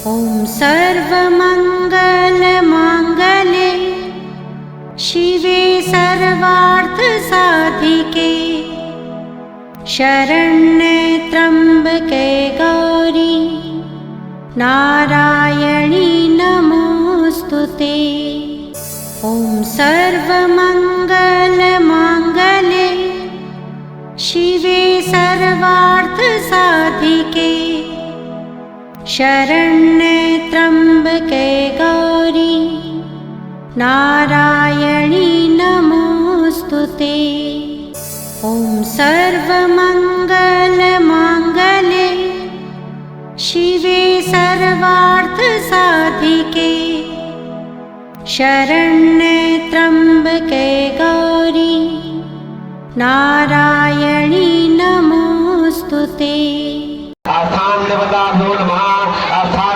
ॐ सर्वमङ्गलमाङ्गल्ये शिवे सर्वार्थसाधिके शरण्ये त्र्यम्बके गौरी नारायणी नमोऽस्तुते। ॐ सर्वमङ्गलमाङ्गल्ये शिवे सर्वार्थसाधिके शरण्ये त्र्यम्बके गौरी नारायणी नमोऽस्तुते। ॐ सर्वमङ्गलमाङ्गल्ये शिवे सर्वार्थसाधिके शरण्ये त्र्यम्बके गौरी नारायणी नमोऽस्तुते। आस्थान देवताभ्यो नमः। आस्थान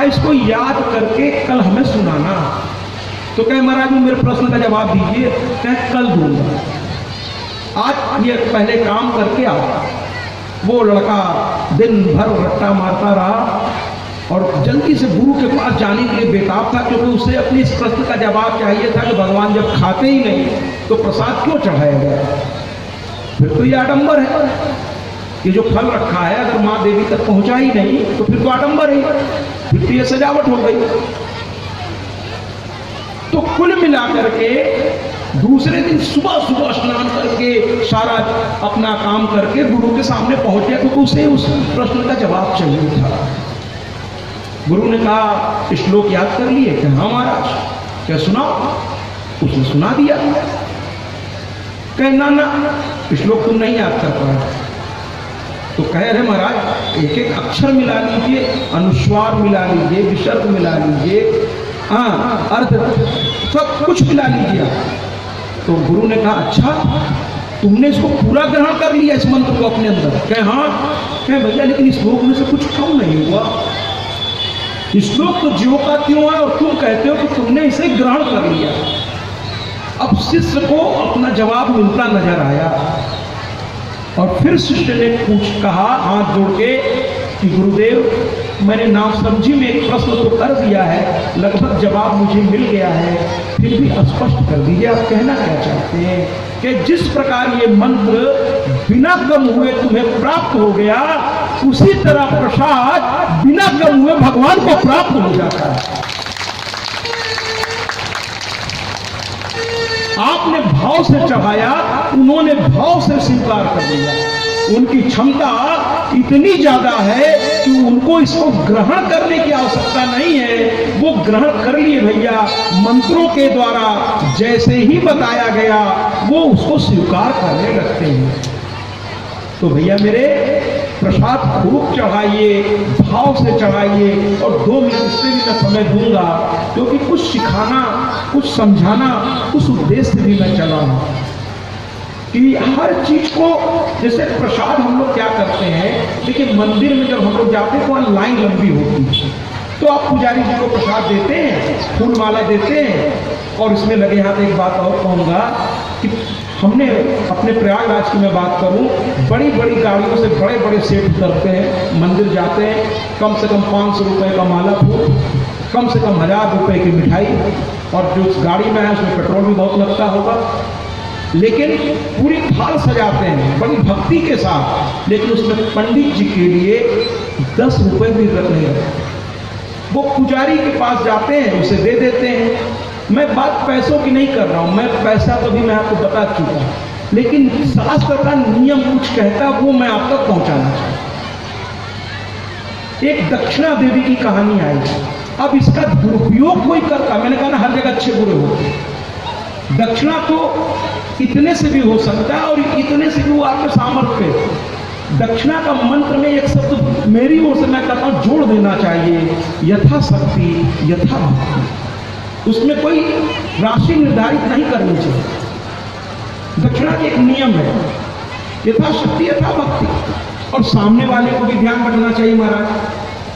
इसको याद करके कल हमें सुनाना। तो कहे महाराज मेरे प्रश्न का जवाब दीजिए। कहे कल दूंगा, आज ये पहले काम करके आओ। वो लड़का दिन भर रट्टा मारता रहा और जल्दी से गुरु के पास जाने के लिए बेताब था, क्योंकि उसे अपने इस प्रश्न का जवाब चाहिए था कि भगवान जब खाते ही नहीं तो प्रसाद क्यों चढ़ाया गया। फिर तो ये आडंबर है, ये जो फल रखा है अगर माँ देवी तक पहुंचा ही नहीं तो फिर तो आडंबर है, फिर तो ये सजावट हो गई। तो कुल मिलाकर के दूसरे दिन सुबह सुबह स्नान करके सारा अपना काम करके गुरु के सामने पहुंच गया, क्योंकि उसे उस प्रश्न का जवाब चाहिए था। गुरु ने कहा श्लोक याद कर लिए? क्या हाँ महाराज। क्या सुनाओ? उसने सुना दिया। कहना ना श्लोक तुम नहीं याद कर पाए। तो कह रहे महाराज एक एक अक्षर मिला लीजिए, अनुस्वार मिला लीजिए, विसर्ग मिला लीजिए, हाँ अर्थ सब कुछ मिला लीजिए। तो गुरु ने कहा अच्छा तुमने इसको पूरा ग्रहण कर लिया इस मंत्र को अपने अंदर? कहे हाँ। कहे भैया लेकिन इस श्लोक में से कुछ कम नहीं हुआ, श्लोक तो ज्यों का त्यों है और तुम कहते हो कि तुमने इसे ग्रहण कर लिया। अब शिष्य को अपना जवाब मिलता नजर आया और फिर शिष्य ने कहा हाथ जोड़ के कि गुरुदेव मैंने नाम समझी में एक प्रश्न तो कर दिया है, लगभग जवाब मुझे मिल गया है, फिर भी स्पष्ट कर दीजिए आप कहना क्या चाहते हैं। कि जिस प्रकार ये मंत्र बिना गम हुए तुम्हें प्राप्त हो गया, उसी तरह प्रसाद बिना गम हुए भगवान को प्राप्त हो जाता है। आपने भाव से चढ़ाया, उन्होंने भाव से स्वीकार कर लिया। उनकी क्षमता इतनी ज्यादा है कि उनको इसको ग्रहण करने की आवश्यकता नहीं है, वो ग्रहण कर लिए भैया। मंत्रों के द्वारा जैसे ही बताया गया वो उसको स्वीकार करने लगते हैं। तो भैया मेरे प्रसाद खूब चढ़ाइए, भाव से चढ़ाइए, और 2 मिनट इससे भी मैं समय दूंगा क्योंकि कुछ सिखाना, कुछ समझाना, उस उद्देश्य से भी मैं चला हूँ कि हर चीज को, जैसे प्रसाद हम लोग क्या करते हैं, देखिए मंदिर में जब हम लोग जाते हैं तो वहाँ लाइन लंबी होती है, तो आप पुजारी जी को प्रसाद देते हैं, फूल माला देते हैं। और इसमें लगे हाथ एक बात और कहूँगा कि हमने अपने प्रयागराज की मैं बात करूँ, बड़ी बड़ी गाड़ियों से बड़े बड़े सेठ उतरते हैं, मंदिर जाते हैं, कम से कम 500 रुपये का माला फूल, कम से कम 1000 रुपये की मिठाई, और जो उस गाड़ी में है उसमें पेट्रोल भी बहुत लगता होगा, लेकिन पूरी थाल सजाते हैं बड़ी भक्ति के साथ, लेकिन उसमें पंडित जी के लिए 10 रुपये भी रख नहीं रखते। वो पुजारी के पास जाते हैं, उसे दे देते हैं। मैं बात पैसों की नहीं कर रहा हूँ, मैं पैसा तो भी मैं आपको बता चुका हूँ, लेकिन शास्त्र का नियम कुछ कहता है वो मैं आप तक पहुँचाना चाहता हूँ। एक दक्षिणा देवी की कहानी आई, अब इसका दुरुपयोग कोई करता, मैंने कहा ना हर जगह अच्छे बुरे होते, दक्षिणा तो इतने से भी हो सकता है और इतने से भी वो आपके सामर्थ्य। दक्षिणा का मंत्र में एक शब्द मेरी ओर से मैं कहता हूँ जोड़ देना चाहिए, यथाशक्ति यथा भक्ति। उसमें कोई राशि निर्धारित नहीं करनी चाहिए, दक्षिणा के एक नियम है, यथाशक्ति यथा भक्ति। और सामने वाले को भी ध्यान रखना चाहिए महाराज,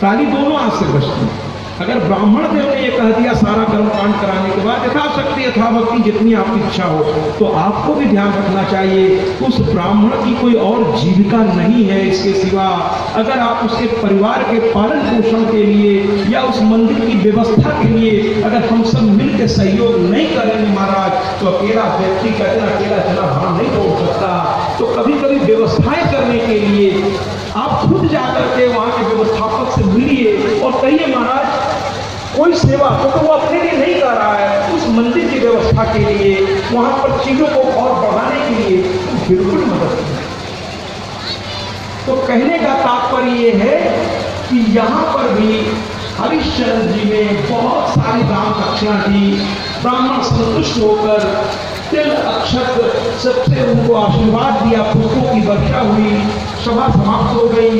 ताली दोनों हाथ से बजती है। अगर ब्राह्मण देव ने ये कह दिया सारा कर्म कांड कराने के बाद यथाशक्ति यथाभक्ति जितनी आपकी इच्छा हो, तो आपको भी ध्यान रखना चाहिए उस ब्राह्मण की कोई और जीविका नहीं है इसके सिवा। अगर आप उसके परिवार के पालन पोषण के लिए या उस मंदिर की व्यवस्था के लिए अगर हम सब मिल के सहयोग नहीं करेंगे महाराज, तो अकेला व्यक्ति कहते अकेला चला भाड़ नहीं तोड़ सकता। तो कभी कभी व्यवस्थाएं करने के लिए आप खुद जाकर के वहाँ के व्यवस्थापक से मिलिए और कहिए महाराज कोई सेवा, तो वो अपने लिए नहीं कर रहा है, उस मंदिर की व्यवस्था के लिए, वहाँ पर चीजों को और बढ़ाने के लिए बिल्कुल मदद करें। तो कहने का तात्पर्य ये है कि यहाँ पर भी हरिश्चंद्र जी ने बहुत सारी दान दक्षिणा दी, ब्राह्मण संतुष्ट होकर तिल अक्षत सबसे उनको आशीर्वाद दिया, पुष्पों की वर्षा हुई, सभा समाप्त हो गई।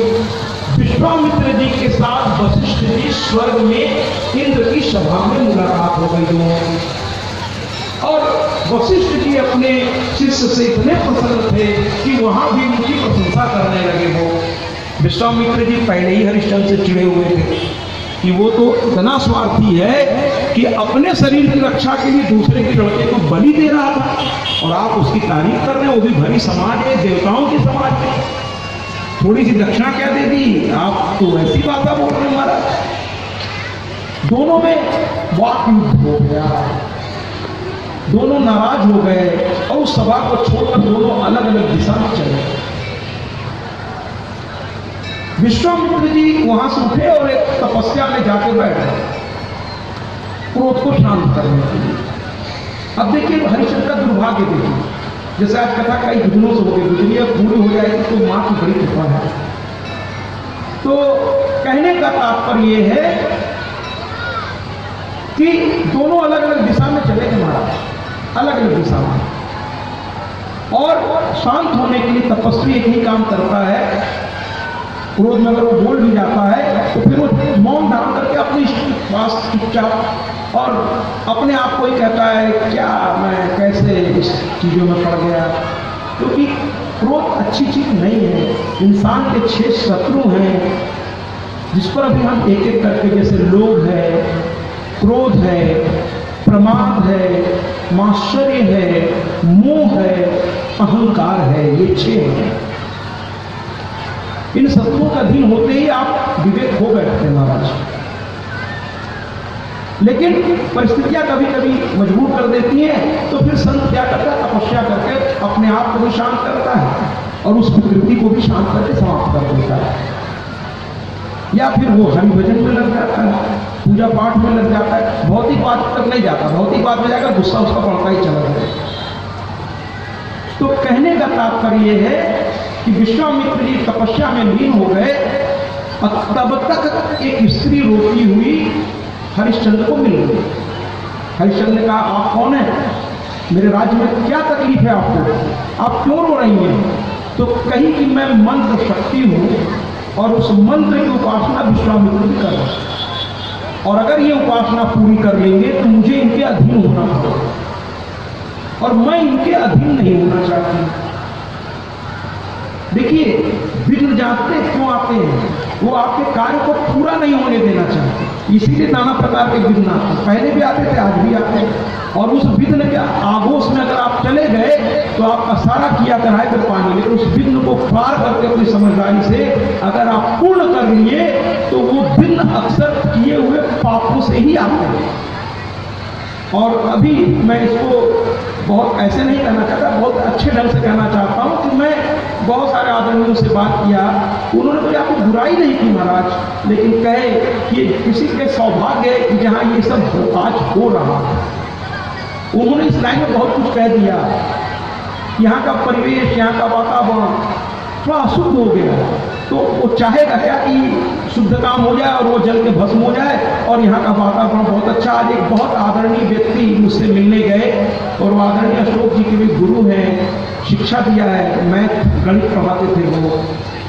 विश्वामित्र जी के साथ वशिष्ठ जी स्वर्ग में इंद्र की सभा में मुलाकात हो गई दोनों, और वशिष्ठ जी अपने शिष्य से इतने प्रसन्न थे कि वहां भी उनकी प्रशंसा करने लगे। वो विश्वामित्र जी पहले ही हरिश्चंद्र से चिड़े हुए थे कि वो तो इतना स्वार्थी है कि अपने शरीर की रक्षा के लिए दूसरे के लड़के को बलि दे रहा था, और आप उसकी तारीफ कर रहे हैं, वो भी भरी समाज में, देवताओं की समाज में। थोड़ी सी दक्षिणा क्या दे दी, आप तो ऐसी बात बोल रहे हैं महाराज। दोनों में वाक युद्ध हो गया, दोनों नाराज हो गए और उस सभा को छोड़कर दोनों अलग अलग दिशा में चले। विश्वामित्र जी वहां से उठे और एक तपस्या में जाके बैठे क्रोध को शांत करने के लिए। अब देखिए हरिश्चंद्र का दुर्भाग्य देखिए, जैसे आज कथा कई दुनियों से हो गई, दुनिया पूरी हो जाएगी तो माँ की बड़ी कृपा है। तो कहने का तात्पर्य ये है कि दोनों अलग अलग दिशा में चले गए महाराज, अलग अलग दिशा में, और शांत होने के लिए तपस्वी एक ही काम करता है, क्रोध में अगर वो बोल भी जाता है तो फिर वो मौन धारण करके अपने पास चुपचाप और अपने आप को ही कहता है क्या मैं कैसे इस चीज़ों में पड़ गया। क्योंकि क्रोध अच्छी चीज नहीं है, इंसान के 6 शत्रु हैं जिस पर अभी हम एक एक करके, जैसे लोभ है, क्रोध है, प्रमाद है, माश्चर्य है, मोह है, अहंकार है, ये 6 हैं। इन शत्रुओं का अधीन होते ही आप विवेक हो बैठते हैं महाराज। लेकिन परिस्थितियां कभी कभी मजबूर कर देती हैं, तो फिर संत क्या करता है, तपस्या करके अपने आप को भी शांत करता है और उस प्रकृति को भी शांत करके समाप्त कर देता है। या फिर वो हरि भजन में लग जाता है, पूजा पाठ में लग जाता है, भौतिक बात तक नहीं जाता, भौतिक बात में जाकर गुस्सा उसका बढ़ता ही चला जाए। तो कहने का तात्पर्य यह है कि विश्वामित्र जी तपस्या में लीन हो गए, तब तक एक स्त्री रोती हुई हरिश्चंद्र को मिल गई। हरिश्चंद्र ने कहा आप कौन है, मेरे राज्य में क्या तकलीफ है आपको, आप क्यों रो रही हैं। तो कही कि मैं मंत्र शक्ति हूँ और उस मंत्र की उपासना विश्वामित्र की कर रहा हूँ, और अगर ये उपासना पूरी कर लेंगे तो मुझे इनके अधीन होना पड़ेगा और मैं इनके अधीन नहीं होना चाहती। देखिए, विघ्न जानते क्यों आते हैं? वो आपके कार्य को पूरा नहीं होने देना चाहते, इसीलिए नाना प्रकार के विघ्न आते हैं। पहले भी आते थे, आज भी आते हैं। और उस विघ्न के आगोश में अगर आप चले गए तो आपका सारा किया कराए फिर पानी, लेकिन उस विघ्न को पार करके अपनी समझदारी से अगर आप पूर्ण कर लिए तो वो विघ्न अक्सर किए हुए पापों से ही आते हैं। और अभी मैं इसको बहुत ऐसे नहीं कहना चाहता, बहुत अच्छे ढंग से कहना चाहता हूँ कि मैं बहुत सारे आदमियों से बात किया, उन्होंने कोई आपको बुराई नहीं की महाराज, लेकिन कहे कि किसी के सौभाग्य है कि जहाँ ये सब आज हो रहा है। उन्होंने इस लाइन में बहुत कुछ कह दिया, यहाँ का परिवेश, यहाँ का वातावरण थोड़ा अशुद्ध हो गया, तो वो चाहेगा क्या कि शुद्ध काम हो जाए और वो जल के भस्म हो जाए, और यहाँ का वातावरण बहुत अच्छा। आज एक बहुत आदरणीय व्यक्ति मुझसे मिलने गए और वो आदरणीय अशोक जी के भी गुरु हैं, शिक्षा दिया है, मैथ गणित पढ़ाते थे वो,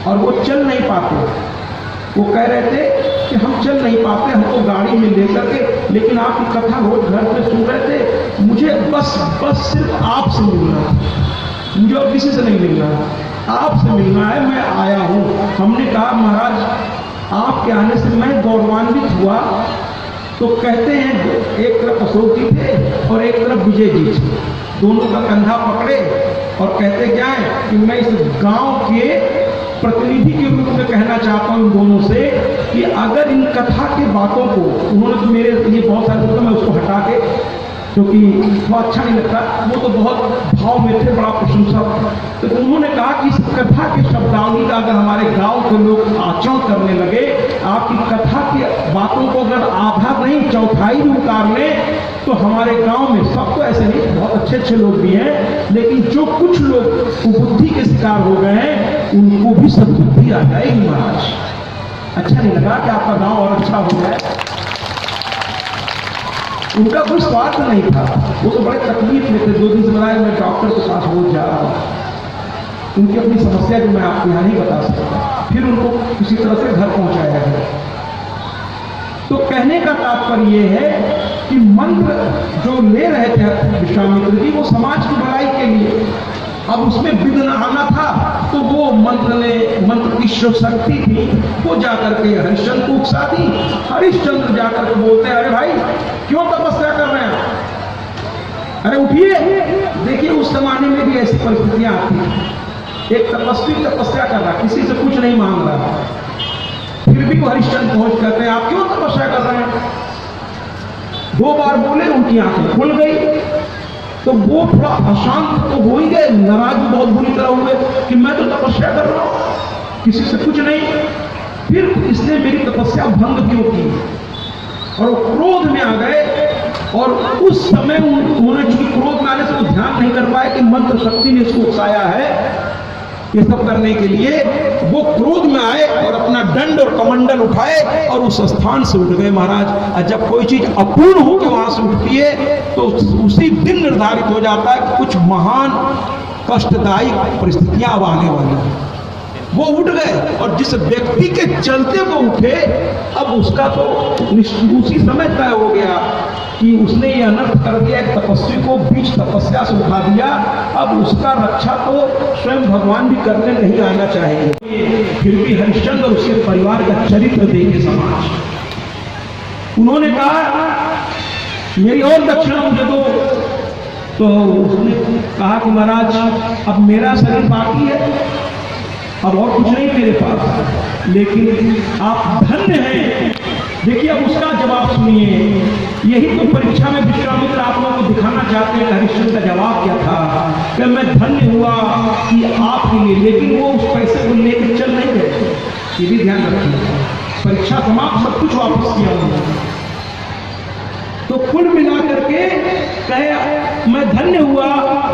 और वो चल नहीं पाते। वो कह रहे थे कि हम चल नहीं पाते, हमको गाड़ी में लेकर के, लेकिन आपकी कथा रोज घर पे सुन रहे थे, मुझे बस सिर्फ आपसे मिलना है, मुझे और किसी से नहीं मिलना है, आपसे मिलना है, मैं आया हूँ। हमने कहा महाराज आपके आने से मैं गौरवान्वित हुआ। तो कहते हैं एक तरफ अशोक जी थे और एक तरफ विजय जी थे, दोनों का कंधा पकड़े और कहते क्या है कि मैं इस गांव के प्रतिनिधि के रूप में कहना चाहता हूँ दोनों से कि अगर इन कथा की बातों को, उन्होंने तो मेरे लिए बहुत सारे तो मैं उसको हटा के, क्योंकि वो अच्छा नहीं लगता, वो तो बहुत भाव में थे, बड़ा प्रशंसक, तो उन्होंने कहा कि इस कथा के शब्दावली का अगर हमारे गांव के लोग आचरण करने लगे, आपकी कथा की बातों को अगर आधा नहीं चौथाई भी उतार लें, तो हमारे गांव में सब तो ऐसे नहीं, बहुत अच्छे अच्छे लोग भी हैं, लेकिन जो कुछ लोग कुबुद्धि के शिकार हो गए हैं उनको भी सद्बुद्धि आ जाएगी महाराज। अच्छा नहीं लगा कि आपका गांव और अच्छा हो जाए? उनका कोई स्वार्थ नहीं था, वो तो बड़े तकलीफ में थे। 2 दिन से बताया मैं डॉक्टर के पास रोज जा रहा हूँ, उनकी अपनी समस्या जो मैं आपको यहाँ नहीं बता सकता। फिर उनको किसी तरह से घर पहुँचाया गया। तो कहने का तात्पर्य ये है कि मंत्र जो ले रहे थे विश्वामित्र जी, वो समाज की भलाई के लिए, अब उसमें विघ्न आना था, तो वो मंत्र की शक्ति थी, वो जाकर के हरिश्चंद्र को उकसा दी। हरिश्चंद्र जाकर के बोलते हैं, अरे भाई क्यों तपस्या कर रहे हैं, अरे उठिए। देखिए उस जमाने में भी ऐसी परिस्थितियां आती हैं, एक तपस्वी तपस्या कर रहा, किसी से कुछ नहीं मांग रहा, फिर भी वो हरिश्चंद्र पहुंच करते हैं, आप क्यों तपस्या कर रहे हैं? 2 बार बोले, उनकी आंखें खुल गई, तो वो थोड़ा अशांत तो हो ही गए, नाराज भी बहुत बुरी तरह हुए कि मैं तो तपस्या कर रहा हूं, किसी से कुछ नहीं, फिर इसने मेरी तपस्या भंग क्यों की? और वो क्रोध में आ गए, और उस समय उन्होंने चूंकि क्रोध में आने से वो ध्यान नहीं कर पाए कि मंत्र शक्ति ने इसको उकसाया है ये सब करने के लिए। वो क्रोध में आए और अपना दंड और कमंडल उठाए और उस स्थान से उठ गए महाराज। और जब कोई चीज अपूर्ण हो के वहां से उठती है तो उसी दिन निर्धारित हो जाता है कि कुछ महान कष्टदायी परिस्थितियां अब आने वाली हैं। वो उठ गए, और जिस व्यक्ति के चलते वो उठे, अब उसका तो उसी समय तय हो गया कि उसने ये अनर्थ कर दिया, एक तपस्वी को बीच तपस्या से उठा दिया, अब उसका रक्षा तो स्वयं भगवान भी करने नहीं आना चाहिए। फिर भी हरिश्चंद्र और उसके परिवार का चरित्र देखे समाज, उन्होंने कहा मेरी और दक्षिणा मुझे दो। तो उसने कहा कि महाराज अब मेरा शरीर बाकी है, अब और कुछ नहीं मेरे पास, लेकिन आप धन्य हैं। देखिए अब उसका जवाब सुनिए, यही तो परीक्षा में विश्वामित्र आप लोगों को दिखाना चाहते हैं। हरिश्चंद्र का जवाब क्या था कि मैं धन्य हुआ कि आपके लिए, लेकिन वो उस पैसे को लेकर चल नहीं गए, ये भी ध्यान रखिए। परीक्षा समाप्त, सब कुछ वापस किया उन्होंने। तो कुल मिलाकर के कहे मैं धन्य हुआ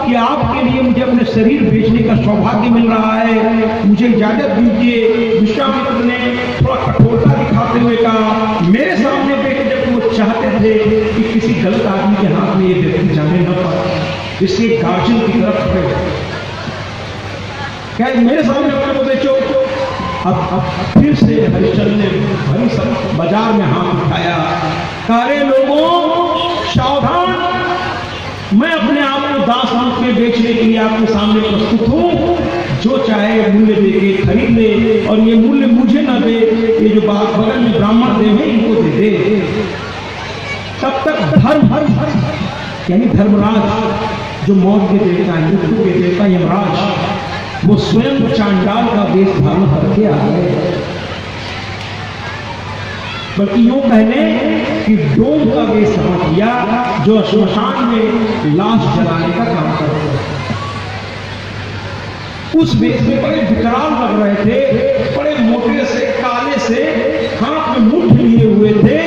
कि आपके लिए मुझे अपने शरीर बेचने का सौभाग्य मिल रहा है, मुझे इजाजत दीजिए। विश्वामित्र ने थोड़ा कठोरता दिखाते हुए कहा मेरे सामने बैठे जब वो चाहते थे कि किसी गलत आदमी के हाथ में ये व्यक्ति जाने न पाए, इसलिए गार्जियन की तरफ गए। क्या मेरे सामने अपने को बेचो। अब फिर से हरिश्चंद्र ने भरी सब बाजार में हाथ उठाया, सारे लोगों सावधान, मैं अपने आप को दास रूप में बेचने के लिए आपके सामने प्रस्तुत हूँ, जो चाहे मूल्य दे के खरीद ले, और ये मूल्य मुझे न दे, ये जो बगल में ब्राह्मण देव है इनको दे दे। तब तक धर्म यानी धर्मराज जो मौत के देवता है, मृत्यु के देवता यमराज, वो स्वयं चांडाल का वेश धारण करके आ गए, बल्कि यूं कहने कि डोम का वेश धारण किया, जो श्मशान में लाश जलाने का काम करते हैं। उस वेश में बड़े विकराल लग रहे थे, बड़े मोटे से काले से, हाथ में मुठ लिए हुए थे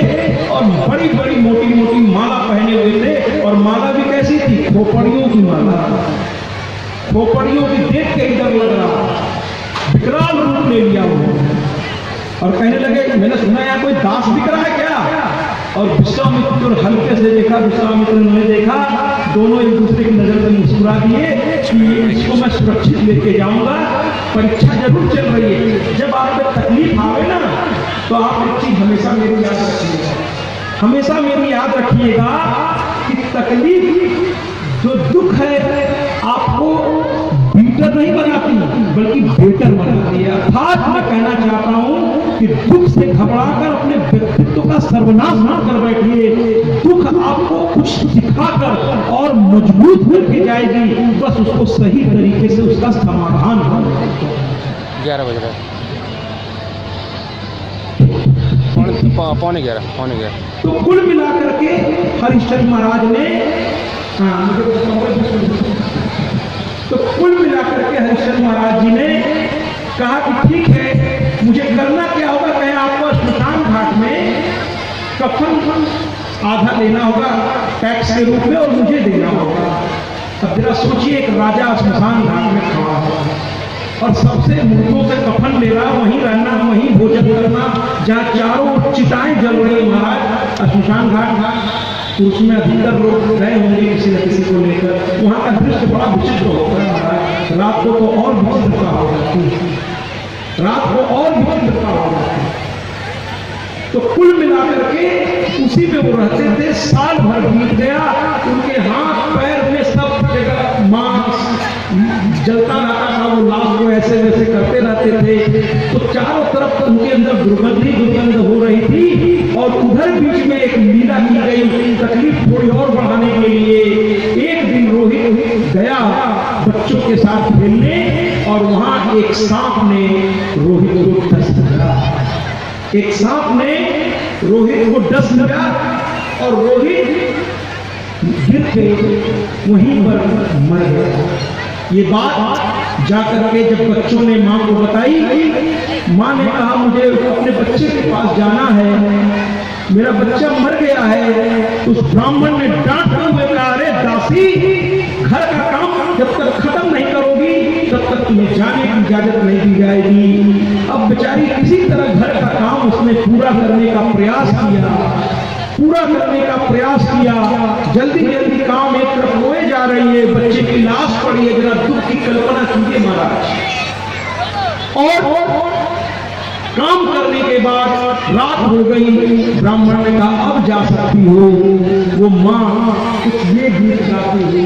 और बड़ी बड़ी मोटी मोटी माला पहने हुए थे, और माला भी कैसी थी, खोपड़ियों की माला, खोपड़ियों की देख के ही डर लग रहा, विकराल रूप ले लिया उन्होंने, और कहने लगे मैंने सुना यहाँ कोई दास बिक रहा है क्या। और विश्वामित्र हल्के से देखा, विश्वामित्र ने देखा, दोनों एक दूसरे की नजर में मुस्कुरा दिए कि इसको मैं सुरक्षित लेके जाऊंगा, परीक्षा जरूर चल रही है, जब आप में तकलीफ आवे ना तो आप एक चीज हमेशा मेरी याद रखिएगा, हमेशा मेरी याद रखिएगा कि तकलीफ जो दुख है आपको बीटर नहीं बनाती बल्कि बेटर बनाती है। अर्थात मैं कहना चाहता हूं कि दुख से घबराकर अपने व्यक्तित्व का सर्वनाश न कर बैठिए, दुख आपको कुछ सिखाकर और मजबूत करके जाएगी, बस उसको सही तरीके से उसका समाधान हो। 11 बज रहा है, पौने 11। तो कुल मिलाकर के हरिश्चंद्र महाराज ने तो कुल मिलाकर के हरिश्चंद्र महाराज जी ने कहा कि ठीक है, मुझे करना क्या होगा, कहें आपको श्मशान घाट में कफन आधा लेना होगा टैक्स के रूप में और मुझे देना होगा। अब जरा सोचिए, एक राजा श्मशान घाट में खड़ा है और सबसे मुर्दों से कफन ले रहा, वहीं रहना, वहीं भोजन करना, जहाँ चारों चिताएं जल रही महाराज श्मशान घाट, तो उसमें अधिकतर लोग गए होंगे किसी न किसी को लेकर, वहाँ का दृश्य बड़ा विचित्र होता है महाराज, रात को तो और विचित्रता हो जाती है, रात को और विचित्रता हो जाती है। तो कुल मिलाकर के उसी में वो रहते थे, साल भर बीत गया, उनके हाथ पैर में सब जगह मांस जलता रहता था, वो लाश को ऐसे वैसे करते रहते थे, तो चारों तरफ उनके अंदर दुर्गंध हो रही थी, और उधर बीच में एक लीला की गई तकलीफ थोड़ी और बढ़ाने के लिए। एक दिन रोहित गया बच्चों के साथ खेलने, और वहां एक सांप ने रोहित को डस लिया, एक सांप ने रोहित को डस लिया और रोहित गिर के वहीं पर मर गया। ये बात जाकर के जब बच्चों ने मां को बताई, मां ने कहा मुझे अपने बच्चे के पास जाना है, मेरा बच्चा मर गया है। उस ब्राह्मण ने डांटते हुए कहा, अरे दासी, घर का काम जब तक खत्म नहीं करोगी तब तक तुम्हें जाने की इजाजत नहीं दी जाएगी। अब बेचारी किसी तरह घर का काम उसने पूरा करने का प्रयास किया, जल्दी जल्दी काम एक तरफ होए जा रही है, बच्चे की लाश पड़ी है, जरा दुख की कल्पना कीजिए महाराज। और काम करने के बाद रात हो गई, ब्राह्मण ने कहा अब जा सकती हो। वो माँ कुछ ये गीत गाती हुई,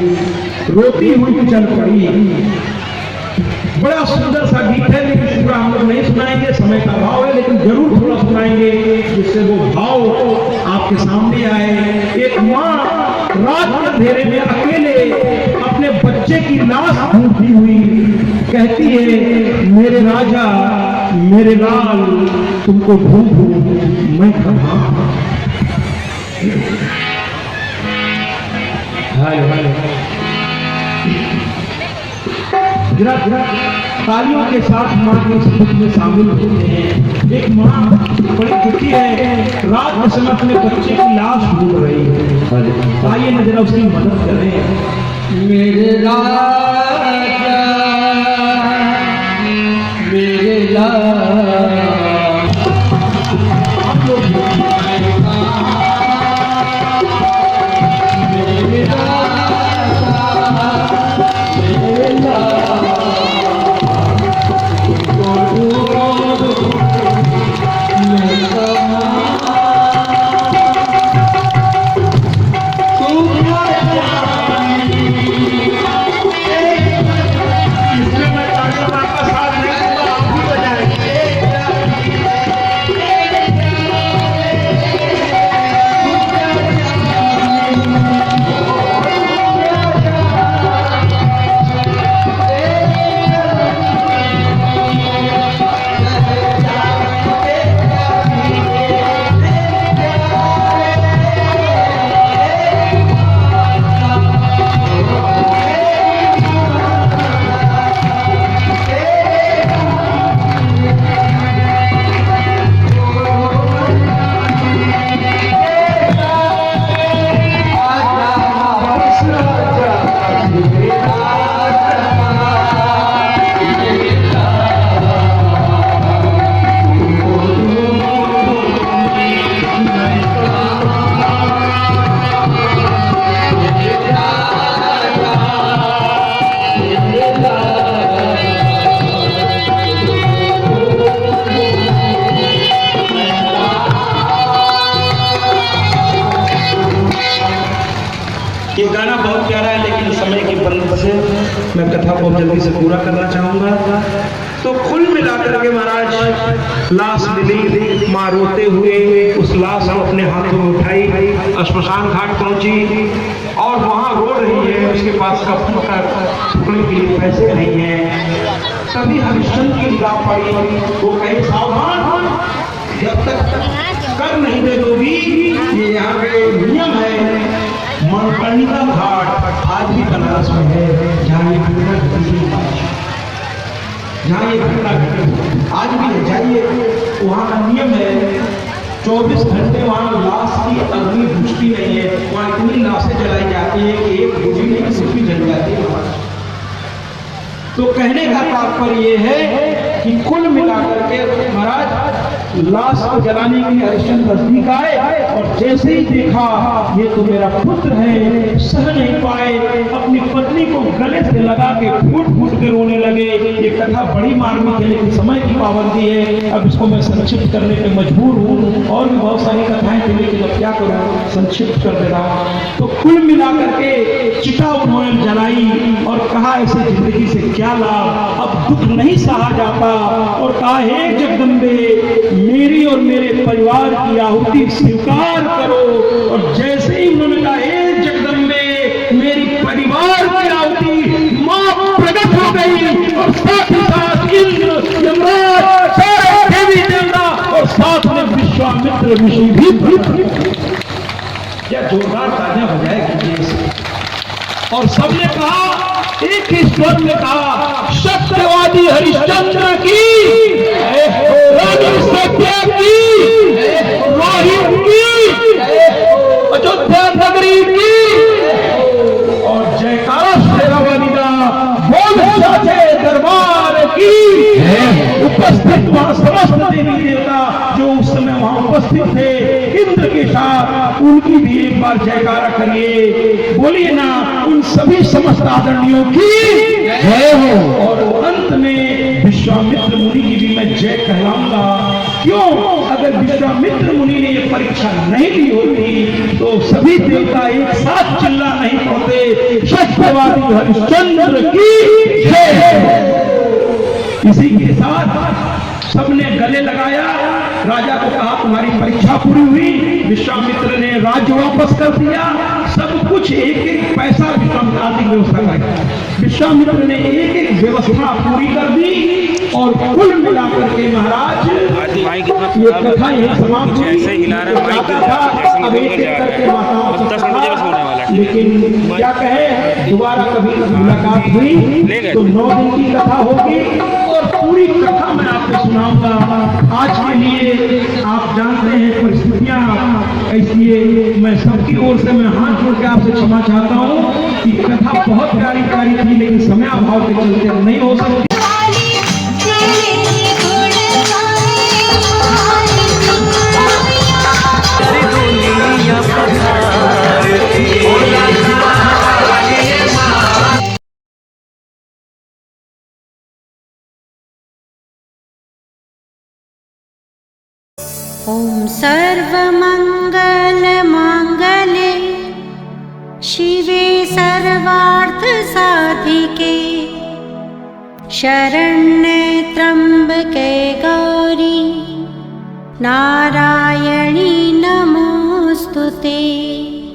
रोती हुई चल पड़ी। बड़ा सुंदर सा गीत है, लेकिन पूरा हम लोग नहीं सुनाएंगे, समय का भाव है, लेकिन जरूर थोड़ा सुनाएंगे जिससे वो भाव आपके सामने आए। एक माँ रात के अंधेरे में अकेले अपने बच्चे की लाश ढूंढती हुई कहती है, मेरे राजा, मेरे लाल, तुमको ढूंढूं मैं कहां। जरा तालियों के साथ माँ के सुख में शामिल होते हैं। एक माँ बड़ी दुखी है, रात के समय अपने बच्चे की लाश ढूंढ रही है। आइए न जरा उसकी मदद करें। मेरे राजा, मेरे लाल, गाना बहुत प्यारा है, लेकिन समय की बंद से मैं कथा को जल्दी से पूरा करना चाहूंगा। तो कुल मिलाकर के महाराज लाश मिली, माँ रोते हुए उस लाश को अपने हाथों में उठाई, श्मशान घाट पहुंची और वहां रो रही है। उसके पास कफन का टुकड़े के लिए पैसे नहीं है। तभी हरिश्चंद्र की निगाह पड़ी, वो कहे सावधान, जब तक कर नहीं दे दोगी, ये यहाँ पे नियम है। मणिकर्णिका घाट आज भी बनारस में है, जहाँ ये घटना घटी, जहाँ ये घटना घटी आज भी है। जाइए, वहाँ का नियम है 24 घंटे वहाँ लाश की अग्नि बुझती नहीं है। वहाँ इतनी लाशें जलाई जाती है कि एक बुझी नहीं, सिर्फ भी जल जाती है। तो कहने का तात्पर्य ये है कि कुल मिलाकर के महाराज लाश को जलाने के लिए हरिश्चंद्र नजदीक आए और जैसे ही देखा ये तो मेरा पुत्र है, सह नहीं पाए, अपनी पत्नी को गले से लगा के फूट फूट के रोने लगे। ये कथा बड़ी मार्मिक है, लेकिन समय की पाबंदी है, अब इसको मैं संक्षिप्त करने पे मजबूर हूँ। और भी बहुत सारी कथाएं थी, लेकिन अब क्या करूँ, संक्षिप्त कर दे रहा हूँ। तो कुल मिलाकर के चिता उन्होंने जलाई और कहा ऐसे जिंदगी से क्या लाभ, अब दुख नहीं सहा जाता। और कहा हे जगदम्बे, मेरी और मेरे परिवार की आहुति स्वीकार करो। और जैसे ही उन्होंने कहा हे जगदम्बे, मेरी परिवार की आहुति, मां प्रकट हो गई और साथ ही साथ इंद्र, यमराज, सारे देवी देवता और साथ में विश्वामित्र ऋषि भी। क्या जोरदार तालियां बजाए कीजिए। और सबने कहा, एक ही स्वर में कहा, सत्यवादी हरिश्चंद्र की, रानी सत्य की, रोहित की, अयोध्या नगरी की। और जयकारा शेरावाली का बोल साचे दरबार की। उपस्थित वहां समस्त देवी देवता जो उस समय वहां उपस्थित थे इंद्र के साथ, उनकी भी एक बार जयकारा करिए, बोलिए ना, उन सभी समस्त आदरणीयों की जय हो। और अंत में विश्वामित्र मुनि की भी मैं जय कहलाऊंगा। क्यों? अगर विश्वामित्र मुनि ने ये परीक्षा नहीं दी होती तो सभी देवता एक साथ चिल्ला नहीं पड़ते, सत्यवादी हरिश्चंद्र की जय। इसी के साथ सबने गले लगाया, राजा को कहा तुम्हारी परीक्षा पूरी हुई। विश्वामित्र ने राज्य वापस कर दिया, सब कुछ एक एक पैसा विश्वामित्र आदि व्यवस्था कर, विश्वामित्र ने एक एक व्यवस्था पूरी कर दी। और कुल मिलाकर के महाराज ये कथा यही समाप्त हुई। अब एक एक करके माताओं को कहा, लेकिन क्या कहे, दोबारा कभी मुलाकात हुई तो 9 दिन की कथा होगी और पूरी कथा मैं आपको सुनाऊंगा। आज के लिए आप जानते हैं परिस्थितियां ऐसी है, मैं सबकी ओर से मैं हाथ जोड़ के आपसे क्षमा चाहता हूँ कि कथा बहुत प्यारी प्यारी थी, लेकिन समय अभाव के चलते नहीं हो सकती। ॐ सर्वमंगल मांगल्ये शिवे सर्वार्थ साधिके शरण्ये त्र्यंबके गौरी नारायणी नमोस्तुते।